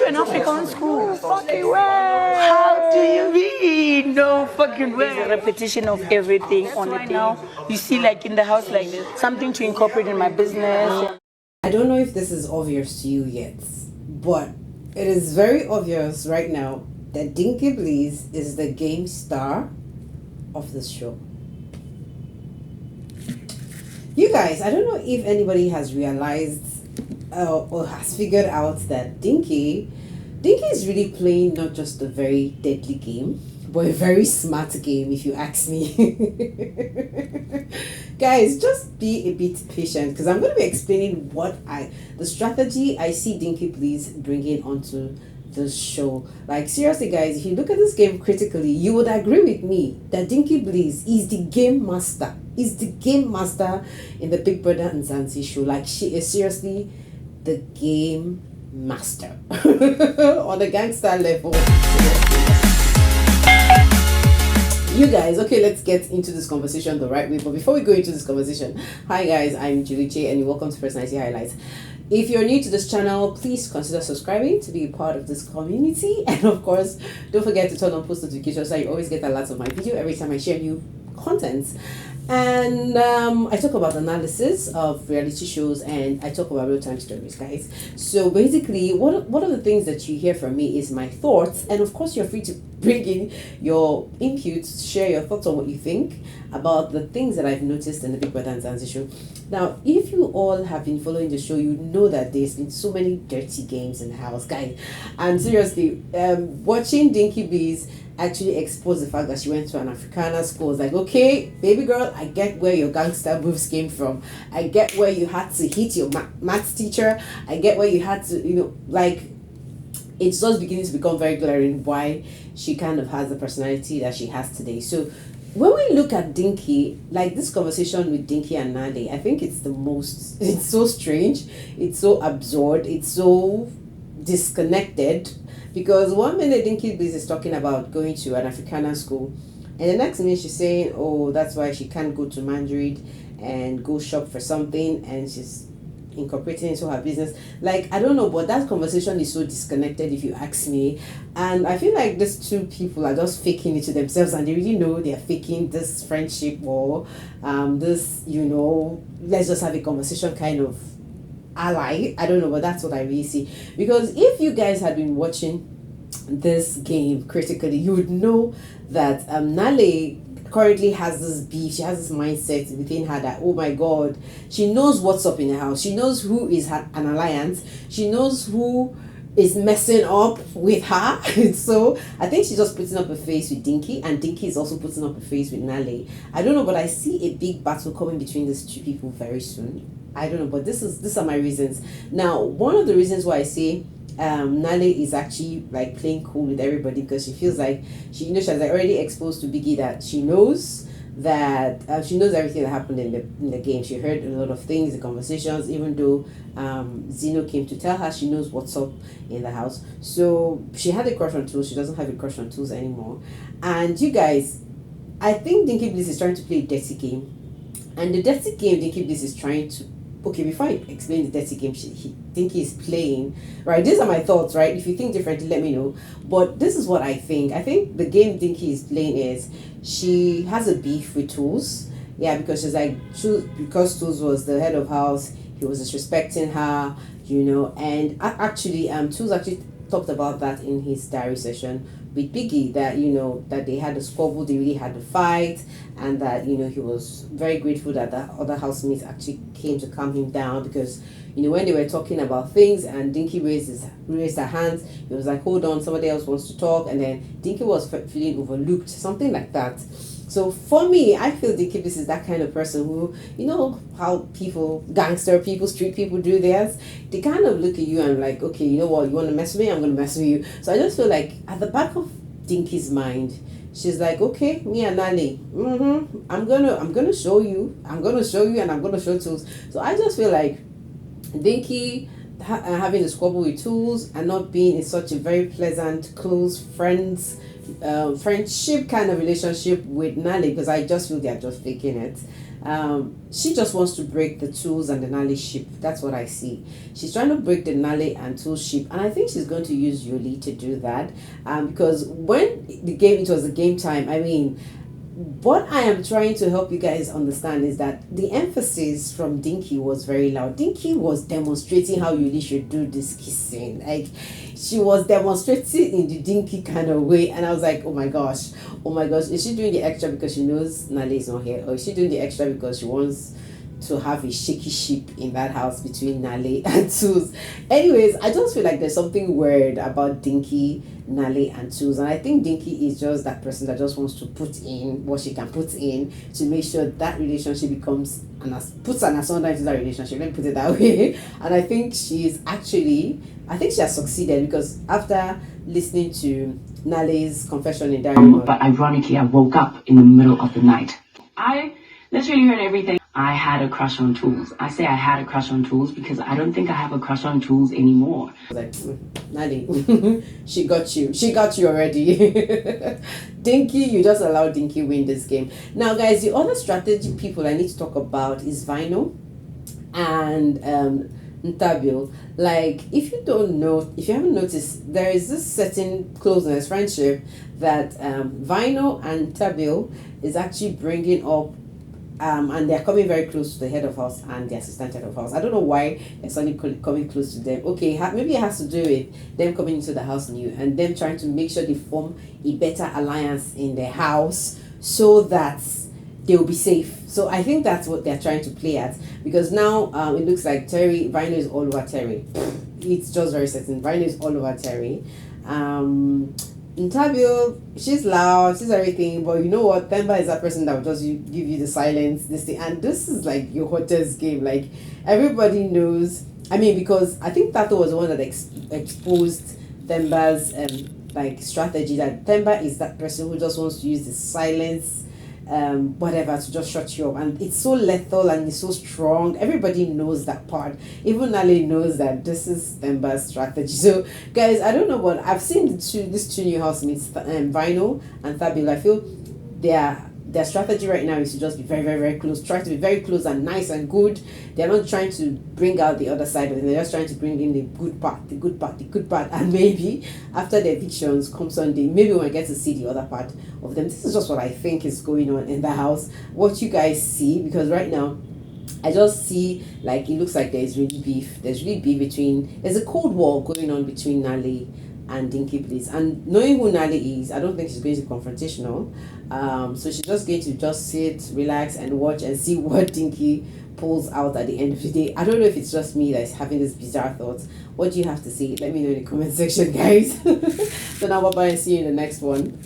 to an African school. No fucking way. How do you mean? No fucking way. There's a repetition of everything on a Right day. now, you see, like in the house, like something to incorporate in my business. I don't know if this is obvious to you yet, but it is very obvious right now that Dinkybliss is the game star of this show. You guys, I don't know if anybody has realized or has figured out that Dinky is really playing not just a very deadly game, but a very smart game, if you ask me. Guys, just be a bit patient because I'm going to be explaining the strategy I see Dinkybliss bringing onto this show. Like, seriously, guys, if you look at this game critically, you would agree with me that Dinkybliss is the game master. Is the game master in the Bbmzansi show. Like, she is seriously the game master on the gangster level. You guys, okay, let's get into this conversation the right way. But before we go into this conversation, hi guys, I'm Julie J and welcome to Personality Highlights. If you're new to this channel, please consider subscribing to be a part of this community. And of course, don't forget to turn on post notifications so you always get alerts of my video every time I share new content. And I talk about analysis of reality shows and I talk about real-time stories, guys. So basically, one of the things that you hear from me is my thoughts, and of course you're free to bring in your inputs, share your thoughts on what you think about the things that I've noticed in the Bbmzansi show. Now, if you all have been following the show, you know that there's been so many dirty games in the house, guys. And seriously, watching Dinkybliss actually exposed the fact that she went to an Africana school. It's like, okay, baby girl, I get where your gangster moves came from. I get where you had to hit your maths teacher. I get where you had to, like, it's just beginning to become very glaring why she kind of has the personality that she has today. So when we look at Dinky, like this conversation with Dinky and Nale, I think it's so strange, it's so absurd, it's so disconnected. Because 1 minute Dinkybliss is talking about going to an Africana school, and the next minute she's saying, oh, that's why she can't go to Madrid and go shop for something, and she's incorporating into her business. Like, I don't know, but that conversation is so disconnected, if you ask me. And I feel like these two people are just faking it to themselves, and they really know they're faking this friendship or this, let's just have a conversation kind of ally. I don't know, but that's what I really see. Because if you guys had been watching this game critically, you would know that Nale currently has this beef. She has this mindset within her that, oh my god, she knows what's up in the house. She knows who is an alliance. She knows who is messing up with her. So I think she's just putting up a face with Dinky, and Dinky is also putting up a face with Nale. I don't know, but I see a big battle coming between these two people very soon. I don't know, but these are my reasons. Now, one of the reasons why I say Nale is actually like playing cool with everybody, because she feels like she has like already exposed to Biggie that she knows that she knows everything that happened in the game. She heard a lot of things, the conversations, even though Vyno came to tell her, she knows what's up in the house. So she had a crush on Tools. She doesn't have a crush on Tools anymore. And you guys, I think Dinkybliss is trying to play a dirty game, and the dirty game Dinkybliss is trying to. Okay, before I explain the dirty game Dinky is playing, right? These are my thoughts, right? If you think differently, let me know. But this is what I think. I think the game Dinky is playing is she has a beef with Tools. Yeah, because she's like, because Tools was the head of house, he was disrespecting her, and actually, Tools actually talked about that in his diary session with Biggie, that that they had a squabble, they really had a fight, and that he was very grateful that the other housemates actually came to calm him down, because when they were talking about things and Dinky raised her hands, he was like, hold on, somebody else wants to talk, and then Dinky was feeling overlooked, something like that. So for me, I feel Dinkybliss is that kind of person who, how gangster people, street people do theirs. They kind of look at you and like, okay, you know what, you want to mess with me, I'm going to mess with you. So I just feel like at the back of Dinky's mind, she's like, okay, me and Nale, I'm gonna show you, and I'm gonna show Tools. So I just feel like Dinky having a squabble with Tools and not being in such a very pleasant, close friendship kind of relationship with Nale, because I just feel they're just faking it. She just wants to break the tools and the Nale ship. That's what I see. She's trying to break the Nale and tools ship, and I think she's going to use Yoli to do that. Because when it was the game time. I mean, what I am trying to help you guys understand is that the emphasis from Dinky was very loud. Dinky was demonstrating how Yuli should do this kissing. Like, she was demonstrating in the Dinky kind of way, and I was like, oh my gosh, is she doing the extra because she knows Nale is not here, or is she doing the extra because she wants to have a shaky ship in that house between Nale and Tools? Anyways, I just feel like there's something weird about Dinky, Nale, and Tools, and I think Dinky is just that person that just wants to put in what she can put in to make sure that relationship becomes puts an asunder into that relationship. Let me put it that way. And I think she has succeeded, because after listening to Nale's confession in Diary Mode, but ironically, I woke up in the middle of the night. I literally heard everything. I had a crush on Tools. I say I had a crush on Tools because I don't think I have a crush on Tools anymore. I was like, Nale, she got you already. Dinky, you just allowed Dinky win this game. Now, guys, the other strategy people I need to talk about is Vyno and Ntabio. Like, if you haven't noticed, there is this certain closeness, friendship that Vyno and Ntabio is actually bringing up. And they're coming very close to the head of house and the assistant head of house. I don't know why they're suddenly coming close to them. Okay, maybe it has to do with them coming into the house new and them trying to make sure they form a better alliance in their house so that they will be safe. So I think that's what they're trying to play at, because now it looks like Vyno is all over Terry. It's just very certain. Vyno is all over Terry. Ntabio, she's loud, she's everything, but you know what? Themba is that person that will just give you the silence, this thing, and this is like your hottest game. Like, everybody knows. I mean, because I think Tato was the one that exposed Themba's like strategy, that Themba is that person who just wants to use the silence, whatever, to just shut you up, and it's so lethal and it's so strong. Everybody knows that part. Even Nale knows that this is Themba's strategy. So guys, I don't know, but I've seen these two new housemates, Vyno and Thabile. I feel their strategy right now is to just be very, very, very close. Try to be very close and nice and good. They're not trying to bring out the other side of it. They're just trying to bring in the good part. And maybe after the evictions come Sunday, maybe we'll get to see the other part of them. This is just what I think is going on in the house. What you guys see, because right now I just see like it looks like there's really beef. There's a cold war going on between Nale and Dinkybliss, and knowing who Nale is, I don't think she's going to be confrontational. So she's just going to just sit, relax, and watch and see what Dinky pulls out at the end of the day. I don't know if it's just me that's having this bizarre thoughts. What do you have to say? Let me know in the comment section, guys. So now, bye bye, and see you in the next one.